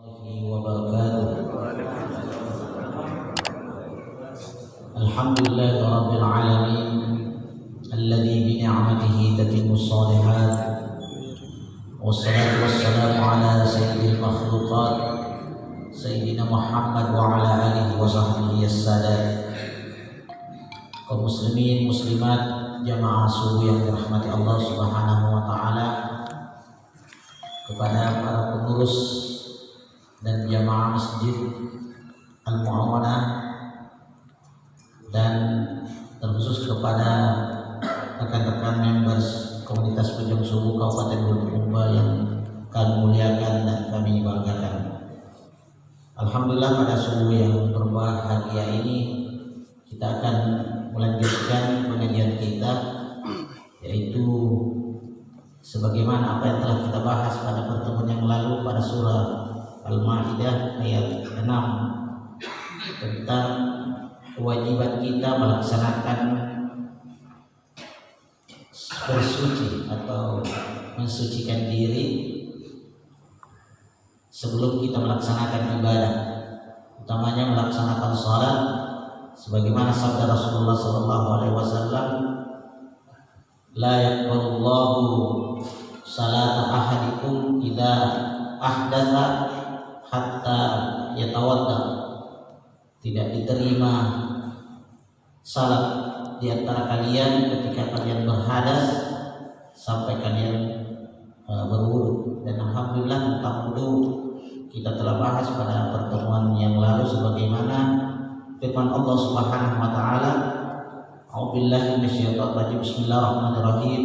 wabarakatuh. Alhamdulillahi rabbil alamin alladzi bi ni'matihi tatimmu shalihat wassalatu wassalamu ala sayyidil makhluqat sayyidina Muhammad wa ala alihi wa sahbihi as-sadat. Kaum muslimin muslimat jamaah subuh yang dirahmati Allah Subhanahu wa taala, kepada para pengurus dan jamaah Masjid Al-Mu'awanah, dan terkhusus kepada rekan-rekan members komunitas Pejong Subuh Kabupaten Bulukumba yang kami muliakan dan kami banggakan. Alhamdulillah, pada subuh yang berbahagia ini kita akan melanjutkan pengajian kita, yaitu sebagaimana apa yang telah kita bahas pada pertemuan yang lalu pada surah Al-Maidah ayat 6 tentang kewajiban kita melaksanakan bersuci atau mensucikan diri sebelum kita melaksanakan ibadah, utamanya melaksanakan salat, sebagaimana sabda Rasulullah SAW, la yaqbalullahu salata ahadikum idza ahdatsa hatta yatawadda. Tidak diterima salat di antara kalian ketika kalian berhadas sampai kalian berwudu. Dan alhamdulillah tentang wudu kita telah bahas pada pertemuan yang lalu, sebagaimana firman Allah Subhanahu wa taala, a'udzubillahi minasyaitonir rajim, bismillahirrahmanirrahim,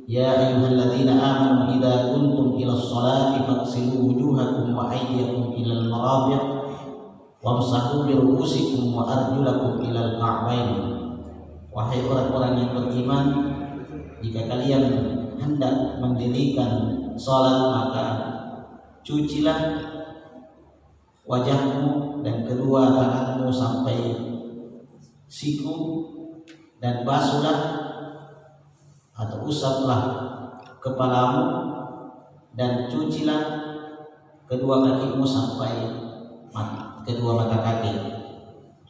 ya ayyuhalladzina amanu idza kuntum ilas sholati faghsilu wujuhakum wa aydiyakum ilal marafiq wamsahu bi ru'usikum wa arjulakum ilal ka'bayn. Wahai orang-orang yang beriman, jika kalian hendak mendirikan salat, maka cucilah wajahmu dan kedua tanganmu sampai siku, dan basuhlah atau usaplah kepalamu, dan cucilah kedua kakimu sampai kedua mata kaki.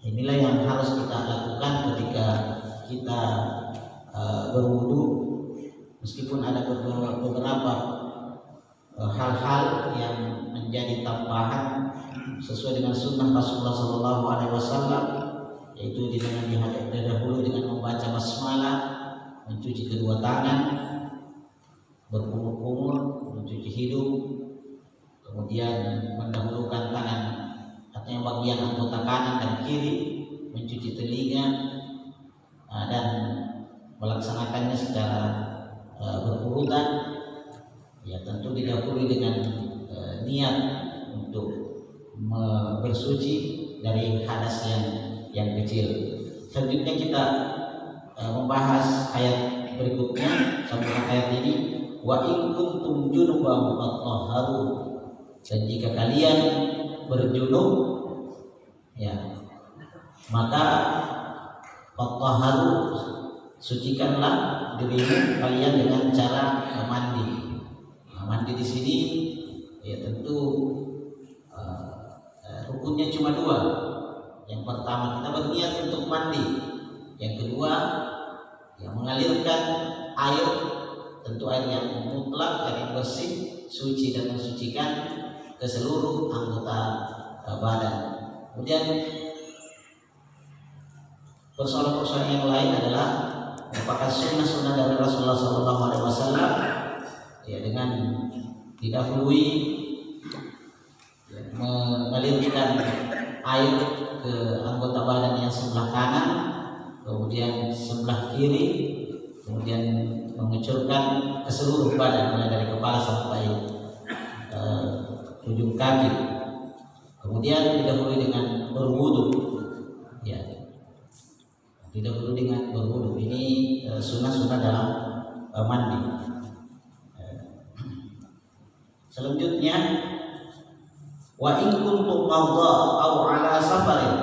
Inilah yang harus kita lakukan ketika kita berwudu, meskipun ada beberapa hal-hal yang menjadi tambahan sesuai dengan sunnah Rasulullah SAW, yaitu dengan dahulu dengan membaca basmalah, mencuci kedua tangan, berkumur-kumur, mencuci hidung, kemudian mendahulukan tangan, artinya bagian anggota kanan dan kiri, mencuci telinga, dan melaksanakannya secara berurutan. Ya, tentu didahului dengan niat untuk bersuci dari hadas yang kecil. Selanjutnya kita membahas ayat berikutnya, sambungan ayat ini, wa in kuntum junuban fatahharu, dan jika kalian berjunub, ya, maka fatahharu, sucikanlah dirimu kalian dengan cara mandi. Mandi di sini ya tentu rukunnya cuma dua. Yang pertama kita berniat untuk mandi, yang kedua ya mengalirkan air, tentu air yang mutlak, yang bersih, suci dan mensucikan ke seluruh anggota badan. Kemudian persoalan-persoalan yang lain adalah merupakan sunnah-sunnah dari Rasulullah SAW, ya, dengan didahului ya, mengalirkan air ke anggota badan yang sebelah kanan, kemudian sebelah kiri, kemudian mengucurkan ke seluruh badan mulai dari kepala sampai ujung kaki, kemudian didahului dengan berwudu, ya, didahului dengan berwudu. Ini sunnah-sunnah dalam mandi. Selanjutnya, wa in kuntum marda aw ala safarin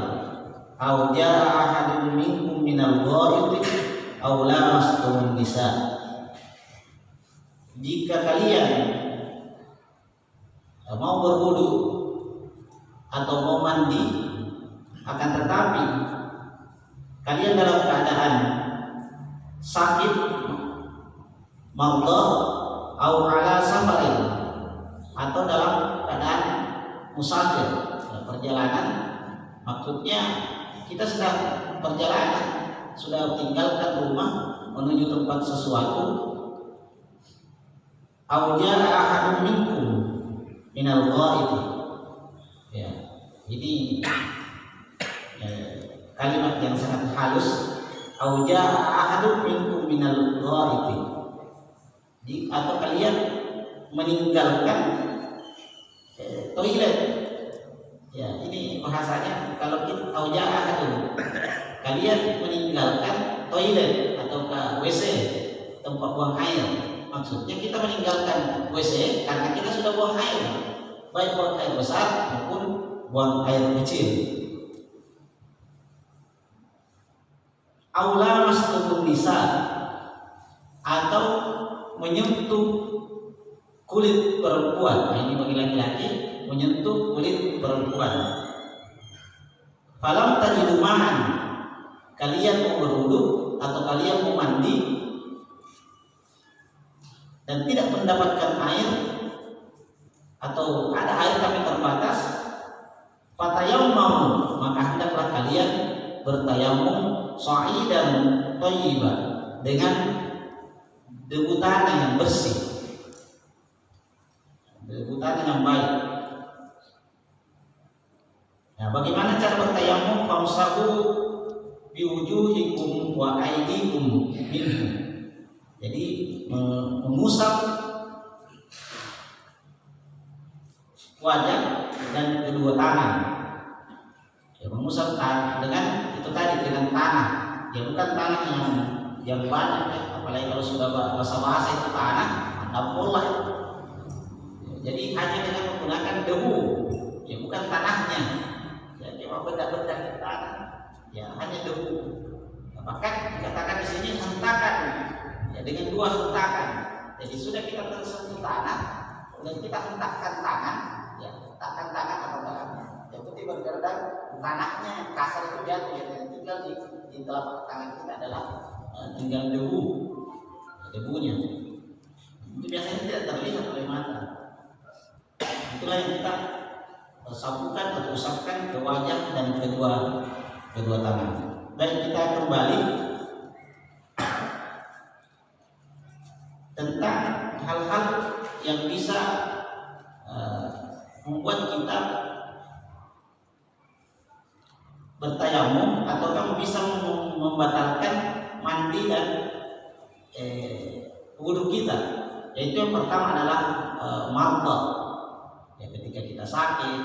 aw jaa ahadun minkum minal ghaid aw lamastum nisa. Jika kalian mau berwudu atau mau mandi, akan tetapi kalian dalam keadaan sakit, maudhah, au ala safarin, atau dalam keadaan musafir, perjalanan. Maksudnya kita sedang perjalanan, sudah tinggalkan rumah menuju tempat sesuatu. Au jaa ahadun minkum minal ghaib. Ya, ini kalimat yang sangat halus. Au jaa ahadun minkum minal ghaib. Atau kalian meninggalkan toilet. Ya, ini bahasanya kalau kita au jaa ahadun, kalian meninggalkan toilet atau WC, tempat buang air. Maksudnya kita meninggalkan WC karena kita sudah buang air, baik buang air besar maupun buang air kecil. Aula mastukun nisa, atau menyentuh kulit perempuan. Nah, ini bagi laki-laki, menyentuh kulit perempuan. Falam tajidu ma'an, kalian mau berwudu atau kalian mau mandi dan tidak mendapatkan air, atau ada air tapi terbatas, fatayammam, maka hendaklah kalian bertayamum sha'idan thayyiban, dengan debu tanah yang bersih, debu tanah yang baik. Nah, bagaimana cara bertayamum? Famsahu biwujuhikum wa aydikum minhu. Jadi mengusap wajah dan kedua tangan. Ya, mengusap dengan itu tadi, dengan tanah. Ya, bukan tanah yang banyak ya. Apalagi kalau sudah basah-basah itu tanah, dampollah. Ya, jadi hanya dengan menggunakan debu, ya bukan tanahnya. Ya, cuma benda-benda di tanah. Ya, hanya debu. Ya, bahkan dikatakan di sini hentakan. Ya, dengan dua hentakan. Jadi sudah kita tersentuh tanah, kemudian kita hentakkan tangan, ya, hentakkan tangan atau tangan. Yang penting bergerak tanahnya yang kasar itu jatuh, ya, yang tinggal di telapak tangan kita adalah tinggal debu, debunya. Itu biasanya tidak terlihat oleh mata. Itulah yang kita sapukan atau usapkan ke wajah dan kedua tangan. Dan kita kembali tentang hal-hal yang bisa membuat kita bertayamum atau kamu bisa membatalkan mandi dan wudu kita. Yaitu yang pertama adalah maudhah. Ya, ketika kita sakit,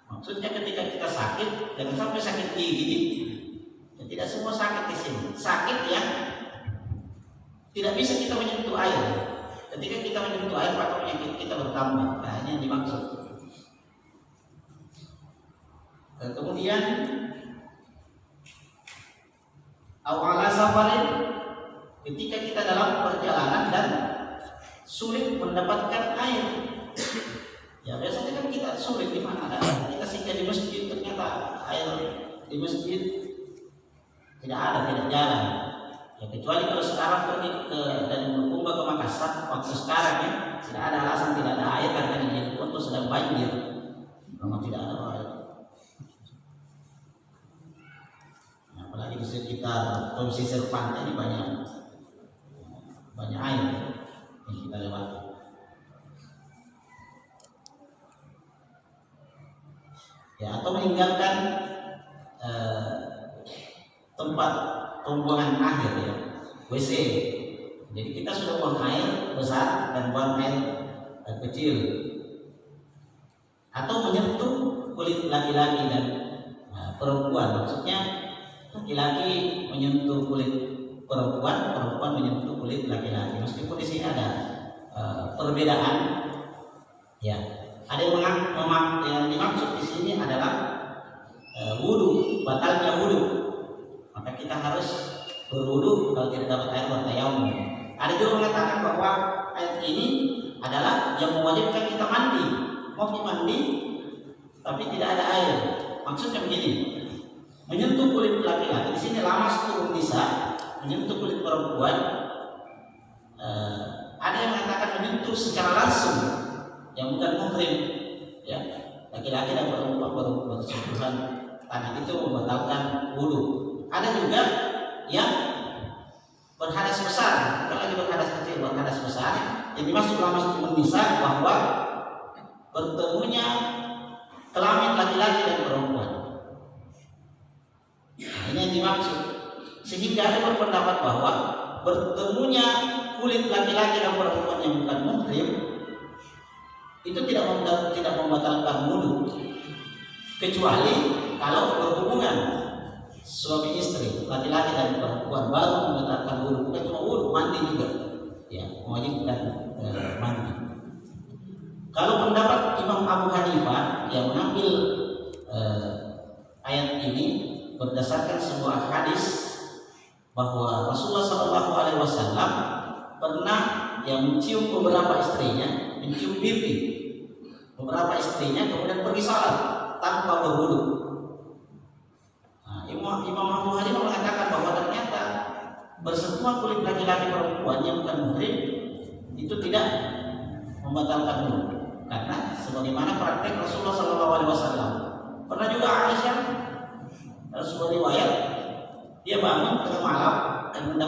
maksudnya ketika kita sakit, jangan sampai sakit gigi. Ya, tidak semua sakit di sini. Sakit yang tidak bisa kita menyentuh air. Ketika kita menyentuh air, maka penyakit kita bertambah. Nah, ini yang dimaksud. Kemudian awala safarin, ketika kita dalam perjalanan dan sulit mendapatkan air. Ya, biasanya kan kita sulit di mana ada. Kita singgah di masjid, ternyata air di masjid tidak ada, tidak jalan. Ya, kecuali kalau sekarang pergi dari Bulukumba ke Makassar, waktu sekarang ya tidak ada alasan tidak ada air karena di Ponto sedang banjir. Memang tidak ada air. Nah, apalagi di sekitar pesisir pantai ini banyak air yang kita lewati. Ya, atau meninggalkan tempat pembuangan akhir, ya, WC. Jadi kita sudah buang air besar dan buang air kecil. Atau menyentuh kulit laki-laki dan perempuan. Maksudnya laki-laki menyentuh kulit perempuan, perempuan menyentuh kulit laki-laki. Meskipun di sini ada perbedaan. Ya, ada yang dimaksud di sini adalah wudu, batalnya wudu. Maka kita harus berwudu kalau tidak dapat air bertayamum. Ada juga mengatakan bahwa ayat ini adalah yang mewajibkan kita mandi. Mau mandi tapi tidak ada air. Maksudnya begini, menyentuh kulit laki-laki, di sini lamas turun nisa, menyentuh kulit perempuan. Ada yang mengatakan menyentuh secara langsung, yang bukan muhrim, ya. Laki-laki dan perempuan bersentuhan tanah itu membatalkan wudu. Ada juga yang berhadas besar, bukan lagi berhadas kecil, berhadas besar. Yang dimaksud lamas turun nisa bahwa bertemunya kelamin laki-laki dan perempuan. Ini yang dimaksud. Sehingga ada berpendapat bahwa bertemunya kulit laki-laki dan perempuan yang bukan muhrim itu tidak membatalkan wudu, kecuali kalau berhubungan suami istri laki-laki dan perempuan baru membatalkan wudu. Bukan cuma wudu, mandi juga, ya, mewajibkan mandi. Kalau pendapat Imam Abu Hanifah yang mengambil ayat ini berdasarkan sebuah hadis bahwa Rasulullah SAW pernah yang mencium beberapa istrinya, mencium pipi beberapa istrinya, kemudian pergi salat tanpa berwudu. Nah, Imam Abu Hanifah mengatakan bahwa ternyata bersentuhan kulit laki-laki perempuan yang bukan muhrim itu tidak membatalkan wudu, karena sebagaimana praktek Rasulullah SAW. Pernah juga Aisyah, sebuah riwayat, dia bangun tengah malam dan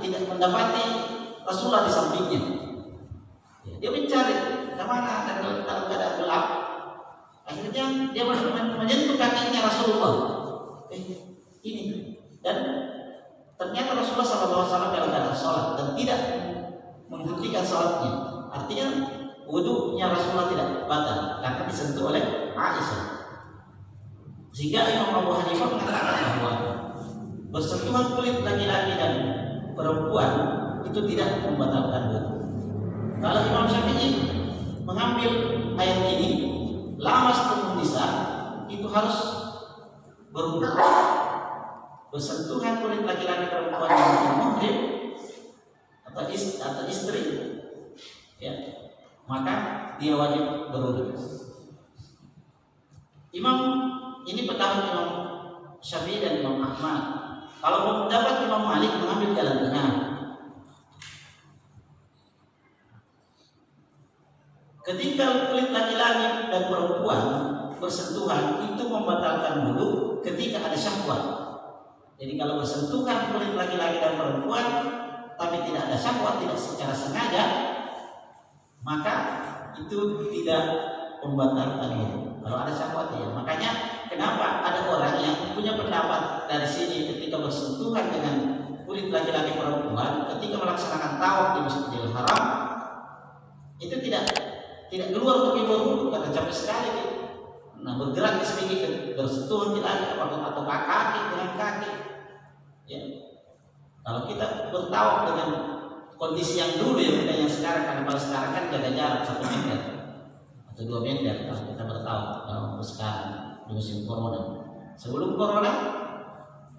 tidak mendapati Rasulullah di sampingnya. Dia mencari kemana dan dalam keadaan gelap. Akhirnya dia menyentuh kakinya Rasulullah. Ini, dan ternyata Rasulullah SAW dalam keadaan sholat dan tidak menghentikan sholatnya. Artinya wudunya Rasulullah tidak batal karena disentuh oleh Aisyah. Sehingga Imam Abu Hanifah mengatakan bahwa bersentuhan kulit laki-laki dan perempuan itu tidak membatalkan wudu. Kalau Imam Syafi'i mengambil ayat ini, lamas turun nisa, itu harus berwudu. Bersentuhan kulit laki-laki perempuan yang muhrim atau istri, ya, maka dia wajib berwudu. Ini pendapat Imam Syafi'i dan Imam Ahmad. Kalau pendapat Imam Malik mengambil jalan tengah. Ketika kulit laki-laki dan perempuan bersentuhan itu membatalkan wudu ketika ada syahwat. Jadi kalau bersentuhan kulit laki-laki dan perempuan tapi tidak ada syahwat, tidak secara sengaja, maka itu tidak membatalkan wudu. Kalau ada syahwat, ya. Makanya kenapa ada orang yang punya pendapat dari sini ketika bersentuhan dengan kulit laki-laki perempuan ketika melaksanakan tawaf di Masjidil Haram itu tidak keluar pakai berwudu, kata capek sekali. Nah, bergerak sedikit bersentuhan tidak atau kaki dengan kaki. Ya. Kalau kita bertawaf dengan kondisi yang dulu ya, bukan yang sekarang, karena pada sekarang kan jaga jarak 1 meter atau 2 meter kalau kita bertawaf dalam sekarang di musim corona. Sebelum corona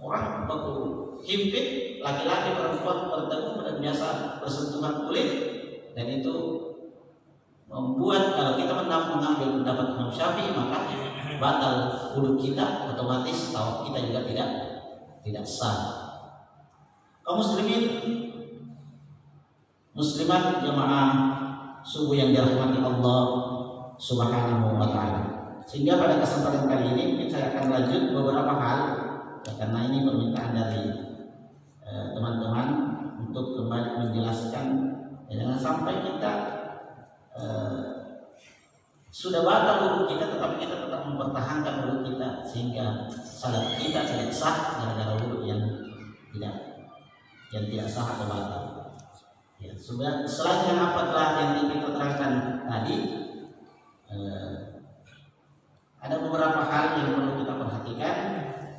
orang baku himpit, laki-laki perempuan bertemu dan biasa bersentuhan kulit, dan itu membuat kalau kita mengambil pendapat Imam Syafi'i maka batal wudu kita, otomatis tawaf kita juga tidak sah. Kaum muslimin muslimat jamaah subuh yang dirahmati Allah Subhanahu wa taala. Sehingga pada kesempatan kali ini mungkin saya akan lanjut beberapa hal, ya, karena ini permintaan dari teman-teman untuk kembali menjelaskan, ya, jangan sampai kita sudah batal wudu kita tetapi kita tetap mempertahankan wudu kita sehingga salat kita tidak sah gara-gara wudu yang tidak sah atau batal. Ya, selain apa telah yang kita terangkan tadi, ada beberapa hal yang perlu kita perhatikan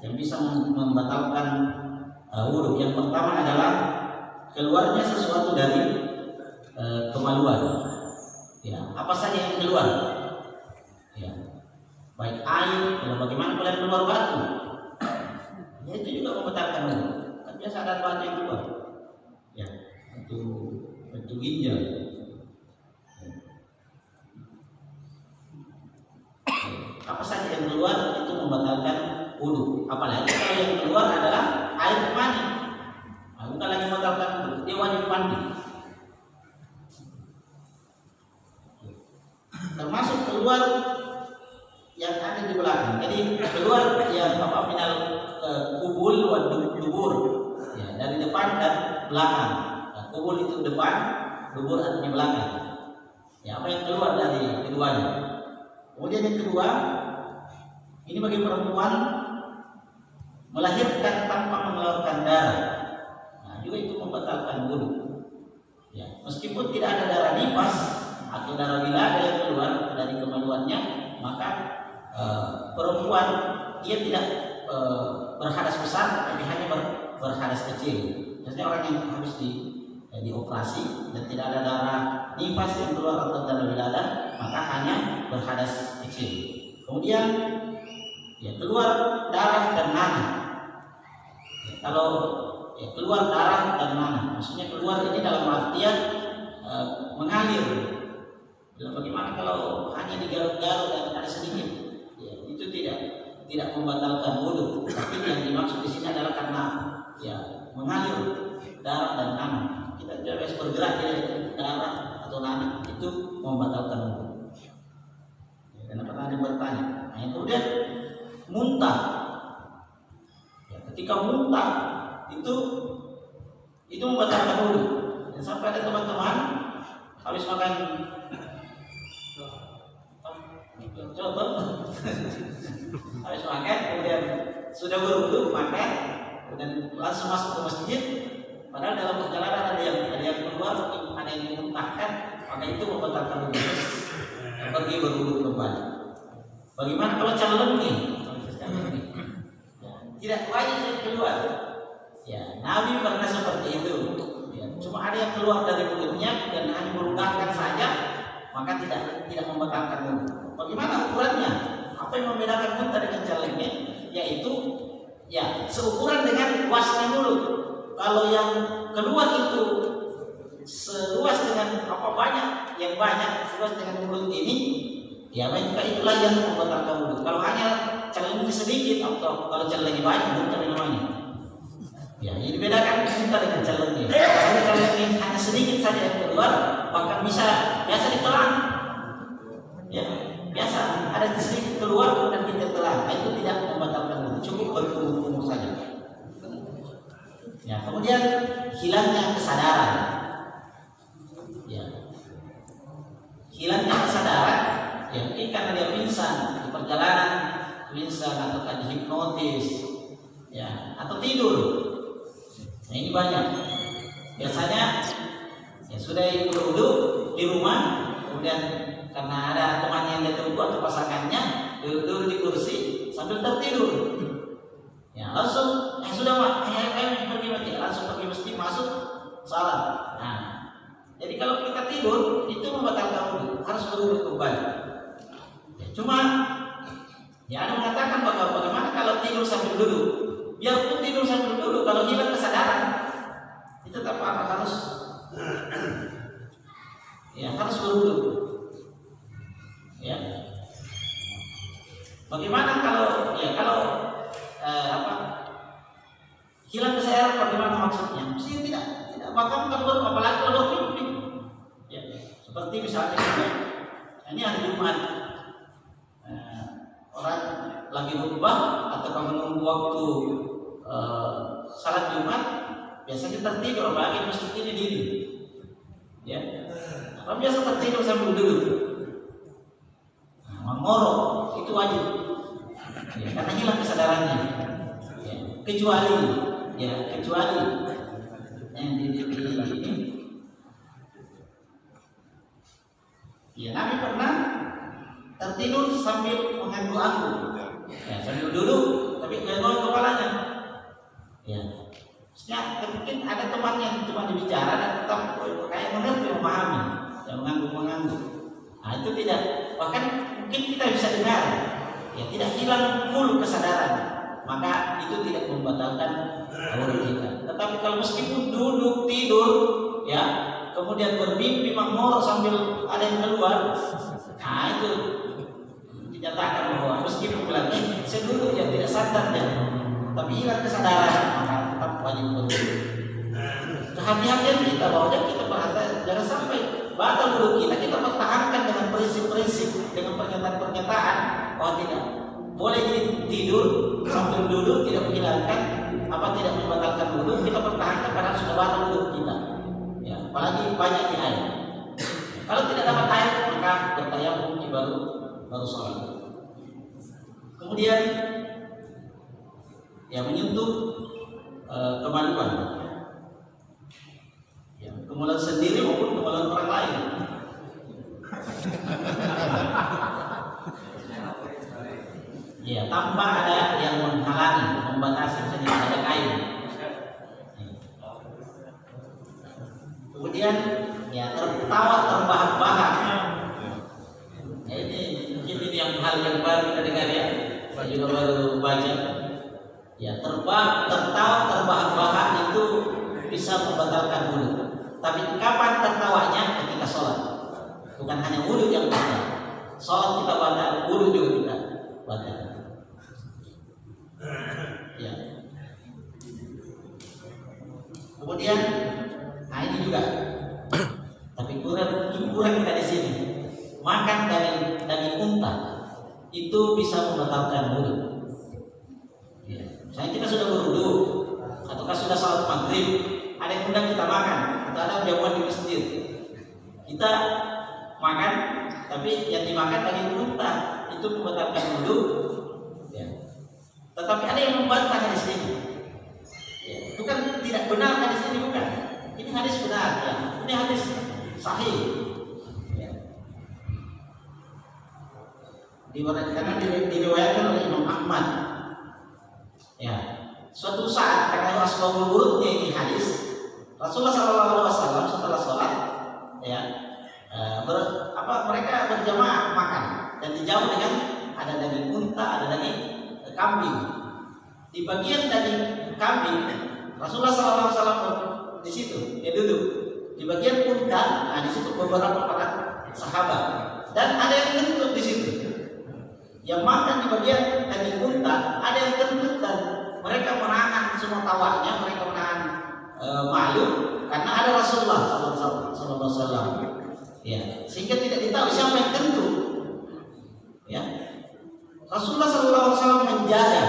yang bisa membatalkan wudu. Yang pertama adalah keluarnya sesuatu dari kemaluan. Ya, apa saja yang keluar? Ya, baik air, ya, bagaimana kalau keluar batu? Ya, itu juga membatalkan wudu. Kan biasa ada batu yang keluar. Ya, itu ginjal. Ya. apa saja yang keluar itu membatalkan wudu. Apalagi kalau yang keluar adalah air mani, bukan lagi membatalkan wudu, dia wajib mandi. Termasuk keluar yang ada di belakang. Jadi keluar yang minal kubul wa dubur, ya, dari depan dan belakang. Nah, kubul itu depan, dubur artinya belakang. Ya, apa yang keluar dari keduanya. Kemudian yang kedua, ini bagi perempuan melahirkan tanpa mengeluarkan darah. Nah, juga itu membatalkan wudu. Ya, meskipun tidak ada darah nifas atau darah wilada yang keluar dari kemaluannya, maka perempuan dia tidak berhadas besar, tapi hanya berhadas kecil. Maksudnya orang yang habis dioperasi dan tidak ada darah nifas yang keluar atau darah wilada, maka hanya berhadas kecil. Kemudian ya, keluar darah dan nanah. Ya, kalau ya, keluar darah dan nanah, maksudnya keluar ini dalam artian mengalir. Bagaimana kalau hanya digaruk-garuk dan ada sedikit? Ya, itu tidak membatalkan wudu. Tapi yang dimaksud di sini adalah karena ya mengalir darah dan nanah. Kita tidak harus bergerak dari darah atau nanah, itu membatalkan wudu. Ya, karena pernah ada yang bertanya. Nah, yang kemudian muntah. Ya, ketika muntah itu membatalkan wudu. Dan sampai ada teman-teman habis makan habis makan, kemudian sudah berwudu makan, kemudian langsung masuk ke masjid. Padahal dalam perjalanan ada yang keluar, ada yang memuntahkan, maka itu membatalkan wudu. Pergi berwudu kembali. Bagaimana kalau calon nih? Tidak wajib keluar. Ya, Nabi pernah seperti itu. Ya, cuma ada yang keluar dari mulutnya dan hanya melunakkan saja, maka tidak membatalkan wudu. Bagaimana ukurannya? Apa yang membedakan muntah dengan calonnya? Yaitu ya seukuran dengan luasnya mulut. Kalau yang keluar itu seluas dengan banyak seluas dengan mulut ini, ya maka itulah yang membatalkan wudu. Kalau hanya calonnya sedikit atau kalau calonnya banyak, muntah namanya. Ya, ini bedakan muntah dengan calonnya. Kalau calonnya hanya sedikit saja yang keluar, bahkan biasa ditelan. Ya, biasa ada sedikit keluar dan kita telan. Itu tidak membatalkan wudu, cukup berkumur-kumur saja. Ya, kemudian hilangnya kesadaran. Ya, hilangnya kesadaran. Ya, mungkin karena dia pingsan di perjalanan, atau dihipnotis, ya, atau tidur. Nah, ini banyak. Biasanya ya sudah berwudu di rumah, kemudian karena ada temannya yang datang atau pasangannya duduk di kursi sambil tertidur. Ya, langsung sudah pergi langsung pergi masjid, masuk salat. Nah, jadi kalau kita tidur itu membatalkan wudu, harus berwudu kembali. Ya, cuma ya ada mengatakan bagaimana kalau tidur sambil duduk? Biarpun tidur sambil duduk, kalau hilang kesadaran itu tetap harus berwudu. Ya. Bagaimana kalau hilang kesadaran, bagaimana maksudnya? Mesti tidak bakal keluar, apalagi kalau bermimpi. Ya, seperti misalnya ini hari Jumat, orang lagi khutbah atau menunggu waktu salat Jumat, biasanya tertidur, apalagi masjid ini diri. Ya, apa biasa tertidur sambil duduk. Mengorok itu wajib, ya, karena hilang kesadarannya. Ya, kecuali yang ini. Ya, Nabi pernah tertidur sambil mengangguk-angguk. Ya, sambil duduk tapi goyang kepalanya. Ya, maksudnya mungkin ada teman yang cuma dibicara dan tetap kayak mengerti, memahami, yang mengangguk-mengangguk. Nah, itu tidak, bahkan mungkin kita bisa dengar, ya, tidak hilang full kesadaran, maka itu tidak membatalkan wudu kita. Tetapi kalau meskipun duduk tidur, ya, kemudian bermimpi mengorok sambil ada yang keluar, nah itu dinyatakan bahwa meskipun bilang saya dulu yang tidak sadar ya, tapi hilang kesadaran, maka tetap wajib berwudu. Kehati-hatian kita bahwa kita perhatian jangan sampai batal wudu kita pertahankan dengan prinsip-prinsip, dengan pernyataan-pernyataan bahwa tidak boleh tidur sambil duduk, tidak menghilangkan tidak membatalkan wudu, kita pertahankan padahal sudah batal wudu kita. Ya, apalagi banyak di air. Kalau tidak dapat air maka bertayamum baru sholat. Kemudian ya menyentuh kemaluan, ya, kemaluan sendiri maupun kemaluan orang lain. Ya, tanpa ada yang menghalangi, membatasi, misalnya ada kain. Kemudian ya tertawa terbahak-bahak. Ya, ini yang hal yang baru kita dengar ya, saya juga baru baca. Ya, tertawa terbahak-bahak itu bisa membatalkan wudu. Tapi kapan tertawanya? Ketika sholat. Bukan hanya wudu yang batal. Sholat kita batal, wudu juga kita batal. Ya. Kemudian, ini juga. Tapi kurang kita di sini. Makan daging unta itu bisa membatalkan wudu. Ya. Misalnya kita sudah berwudu, ataukah sudah sholat maghrib, ada yang undang kita makan, atau ada jamuan di masjid, kita makan, tapi yang dimakan daging unta itu membatalkan wudu. Ya. Tetapi ada yang membantah hadis ini. Ya. Itu kan tidak benar hadis ini, bukan? Ini hadis benar, ya. Ini hadis sahih. Ya. Diriwayatkan oleh Imam Ahmad. Ya, suatu saat karena asbabul wurudnya ini hadis, Rasulullah SAW setelah sholat, ya, mereka berjamaah makan dan dijauh dengan ada daging unta, ada daging kambing. Di bagian daging kambing, Rasulullah SAW di situ dia duduk. Di bagian unta, di situ beberapa para sahabat dan ada yang kentut di situ. Yang makan di bagian daging unta, ada yang kentut dan mereka menahan semua tawanya, mereka menahan malu karena ada Rasulullah SAW. Ya, sehingga tidak ditahu siapa yang kentut. Ya, Rasulullah SAW menjaga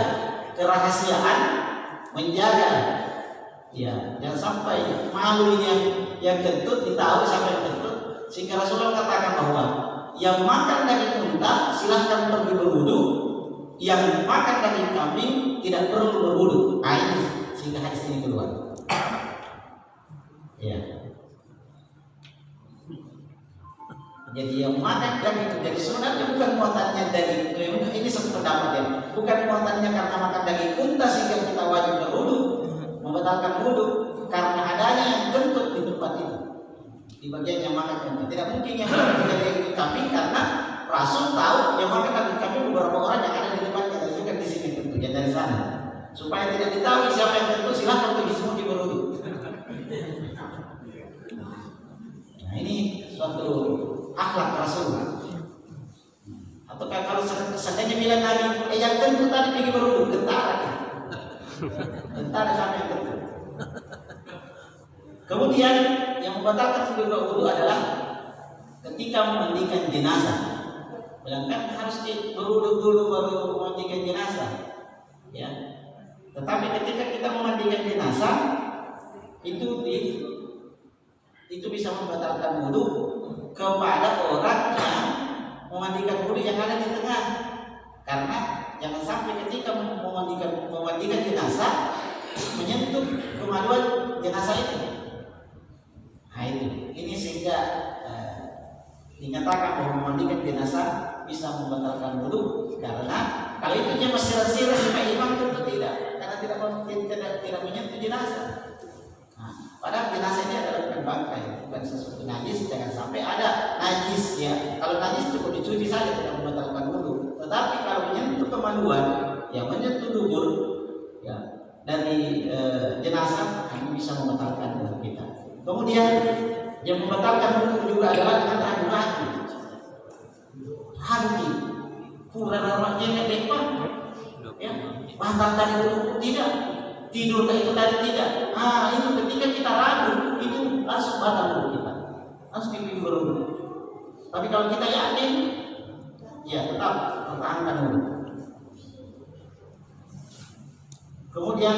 kerahasiaan, menjaga, ya, jangan sampai malu ini yang kentut ditahu siapa yang kentut, sehingga Rasulullah katakan bahwa yang makan daging unta silahkan pergi berwudu, yang makan daging kambing tidak perlu berwudu. Ini sehingga hadis ini keluar. Ya. Jadi yang makan daging jadi sebenarnya bukan muatannya daging, ini sependapat ya, bukan muatannya karena makan daging unta sehingga kita wajib berwudu, membatalkan wudu, karena adanya yang kentut di tempat itu, di bagian yang makan kentut. Tidak mungkin yang makan daging kambing karena Rasul tahu yang makan daging kambing beberapa orang yang ada di tempatnya dan juga di sini tentunya dari sana. Supaya tidak ditahu siapa yang kentut, silahkan pergi semua di berwudu. Nah, ini suatu akhlak Rasul. Atau kalau seandainya bilang Nabi, yang kentut tadi pergi berwudu, gentar siapa yang kentut. Kemudian yang membatalkan wudu adalah ketika memandikan jenazah. Bilangkan harus berwudu dulu baru memandikan jenazah. Ya. Tetapi ketika kita memandikan jenazah itu bisa membatalkan wudu kepada orang yang memandikan wudu yang ada di tengah. Karena jangan sampai ketika memandikan jenazah menyentuh kemaluan jenazah itu. Nah ini sehingga dinyatakan bahwa memandikan jenazah bisa membatalkan wudu, karena kalau itu dia bersirat-sirat supaya imam tentu tidak, karena tidak menyentuh jenazah. Nah, padahal jenazah ini adalah bukan bangkai, bukan sesuatu najis, jangan sampai ada najis ya. Kalau najis cukup dicuci saja tidak membatalkan wudu, tetapi kalau menyentuh kemaluan, ya menyentuh dubur, ya dari jenazah ini bisa membatalkan wudu kita. Kemudian yang membatalkan wudu juga adalah dengan ragu-ragu, Ramah jengek depan, ya, makan tadi dulu tidak, tidur itu tadi tidak. Itu ketika kita ragu, itu langsung batal dulu kita, harus dipimpin dulu. Tapi kalau kita yakin, ya tetap pertahankan dulu. Kemudian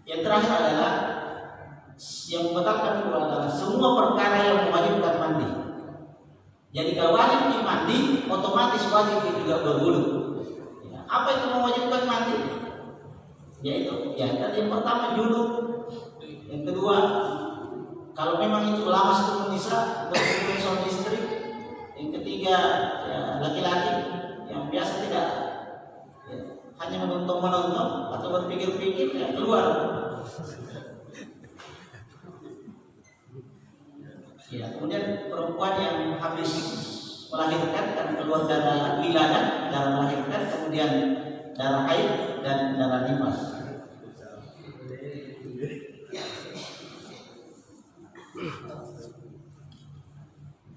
yang terakhir adalah yang membatalkan itu adalah semua perkara yang mewajibkan mandi. Jadi kalau wajib mandi, otomatis wajib juga berwudu. Ya, apa itu mewajibkan mandi? Yaitu, ya tadi yang pertama junub, yang kedua kalau memang itu lamas itu nisa, berhubungan suami istri, yang ketiga ya, laki-laki yang biasa tidak ya, hanya menonton atau berpikir-pikir ya keluar. Ya, kemudian perempuan yang habis melahirkan karena keluar darah wiladah, darah melahirkan, kemudian darah haid dan darah nifas.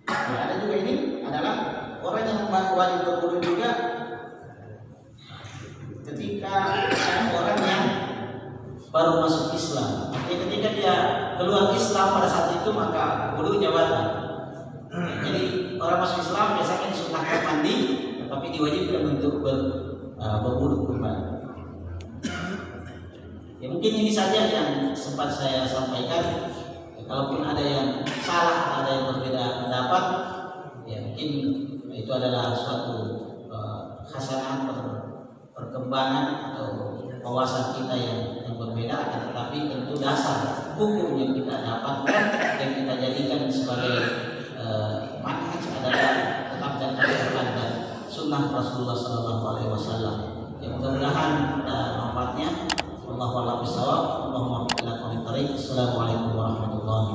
Ya, ada juga ini adalah orang yang wajib berwudu juga ketika ada orang yang baru masuk Islam. Jadi ketika dia keluar Islam pada saat itu maka wudunya batal. Jadi orang masuk Islam biasanya disunahkan mandi, tetapi diwajibkan untuk berwudu kembali. Ya mungkin ini saja yang sempat saya sampaikan. Ya, kalaupun ada yang salah, ada yang berbeda pendapat, ya mungkin itu adalah suatu hasanah perkembangan atau wawasan kita yang berbeda, tetapi tentu dasar hukum yang kita dapatkan dan kita jadikan sebagai manhaj adalah tetap dan Al-Quran dan sunnah Rasulullah SAW. Ya mudah-mudahan manfaatnya. Wallahu a'lam bishawab. Allahumma qina wa qina. Assalamualaikum warahmatullahi wabarakatuh.